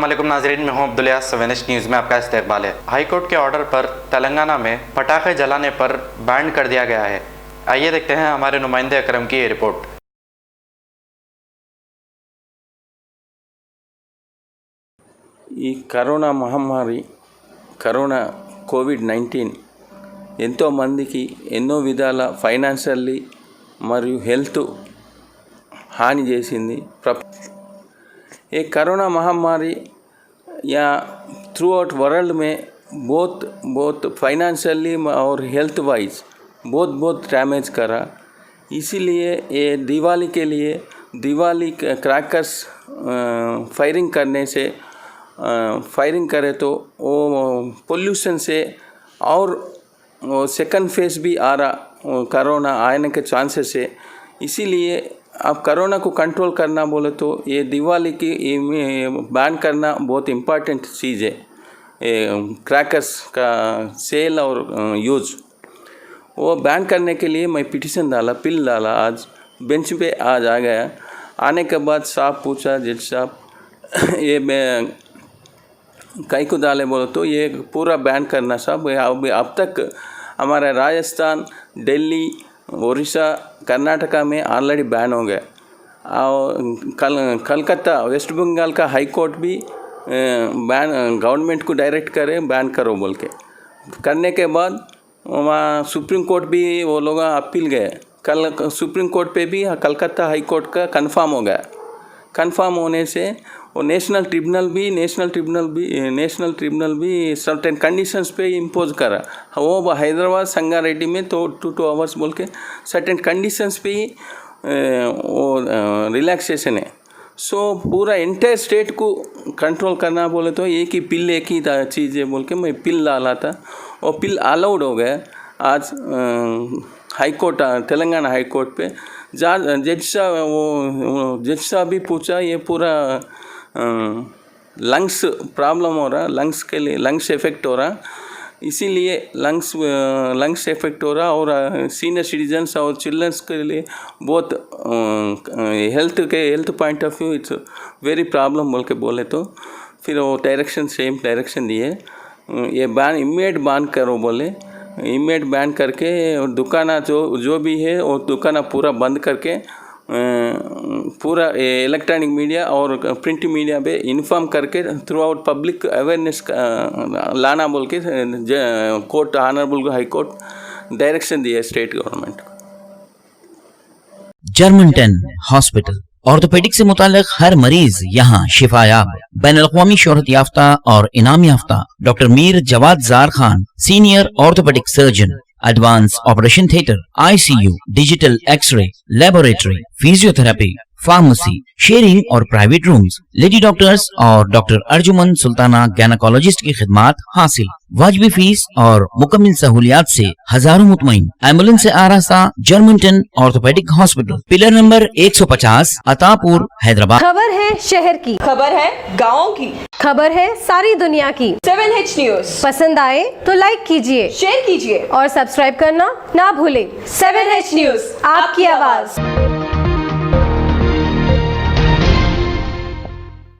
अस्सलामुअलैकुम नाज़रीन, मैं हूं अब्दुल यास। 7H न्यूज़ में आपका इस्तकबाल है। हाई कोर्ट के ऑर्डर पर तेलंगाना में पटाखे जलाने पर बैन कर दिया गया है। आइए देखते हैं हमारे नुमाइंदे अकरम की ये रिपोर्ट। ఈ కరోనా మహమ్మారి కోవిడ్-19 ఎంతోమందికి ఎన్నో విధాల ఫైనాన్షియల్లీ మరియు హెల్త్ హాని చేసింది। ये कोरोना महामारी या थ्रू आउट वर्ल्ड में बहुत फाइनेंशियली और हेल्थ वाइज बहुत डैमेज करा। इसीलिए ये दिवाली के लिए दिवाली क्रैकर्स फायरिंग करने से फायरिंग करे तो वो पोल्यूशन से और सेकंड फेज भी आ रहा कोरोना आने के चांसेस है। इसीलिए अब कोरोना को कंट्रोल करना बोले तो ये दिवाली की बैन करना बहुत इम्पॉर्टेंट चीज़ है। क्रैकर्स का सेल और यूज़ वो बैन करने के लिए मैं पिटीशन बिल डाला। आज बेंच पे आज आ गया। आने के बाद साहब पूछा, जज साहब ये कई को डाले बोले तो ये पूरा बैन करना साहब। अब तक हमारा राजस्थान, दिल्ली, उड़ीसा, कर्नाटका में ऑलरेडी बैन हो गया। और कलकत्ता, वेस्ट बंगाल का हाई कोर्ट भी बैन गवर्नमेंट को डायरेक्ट करे बैन करो बोल के। करने के बाद वहाँ सुप्रीम कोर्ट भी वो लोग अपील गए। कल सुप्रीम कोर्ट पे भी कलकत्ता हाई कोर्ट का कंफर्म हो गया। कंफर्म होने से वो नेशनल ट्रिब्यूनल भी सर्टेन कंडीशंस पे इम्पोज करा। वो हैदराबाद संगारेड्डी में तो 2 आवर्स बोल के सर्टेन कंडीशंस पे ही वो रिलैक्सेशन है। सो पूरा इंटायर स्टेट को कंट्रोल करना बोले तो एक ही चीज़ है बोल के मैं पिल डाला था। वो पिल अलाउड हो गया। आज high court Telangana high court पे जज साहब भी पूछा, ये पूरा लंग्स प्रॉब्लम हो रहा, लंग्स के लिए लंग्स इफेक्ट हो रहा। इसीलिए लंग्स इफेक्ट हो रहा और सीनियर सिटीजन्स और चिल्ड्रंस के लिए बहुत health point of view it's very problem बोल के बोले तो फिर वो सेम डायरेक्शन दिए। ये बैन इमीडिएट बैन करो बोले। इमीडिएट बैन करके दुकाना जो भी है वो दुकाना पूरा बंद करके पूरा इलेक्ट्रॉनिक मीडिया और प्रिंट मीडिया पे इन्फॉर्म करके थ्रू आउट पब्लिक अवेयरनेस लाना बोल के court honourable high court direction दिया स्टेट गवर्नमेंट को। जर्मन-10 हॉस्पिटल ऑर्थोपेडिक से मुताल्लिक हर मरीज यहाँ शिफायाब। बैनुल-अक़वामी शोहरत याफ्ता और इनाम याफ्ता doctor Mir Jawad Jar Khan, senior orthopaedic surgeon, advance operation theatre, ICU, digital x ray, laboratory, physiotherapy, pharmacy, sharing और प्राइवेट रूम्स, लेडी डॉक्टर्स और डॉक्टर अर्जुमन सुल्ताना गायनेकोलॉजिस्ट की खिदमात हासिल। वाजिबी फीस और मुकम्मल सहूलियात से हजारों मुतमईन। एम्बुलेंस से आरास्ता German ten orthopaedic hospital, pillar number 150, Attapur, Hyderabad. खबर है शहर की, खबर है गाँव की, खबर है सारी दुनिया की। 7H न्यूज़ पसंद आए तो लाइक कीजिए, शेयर कीजिए और सब्सक्राइब करना ना भूलें। 7H न्यूज़, आपकी आवाज।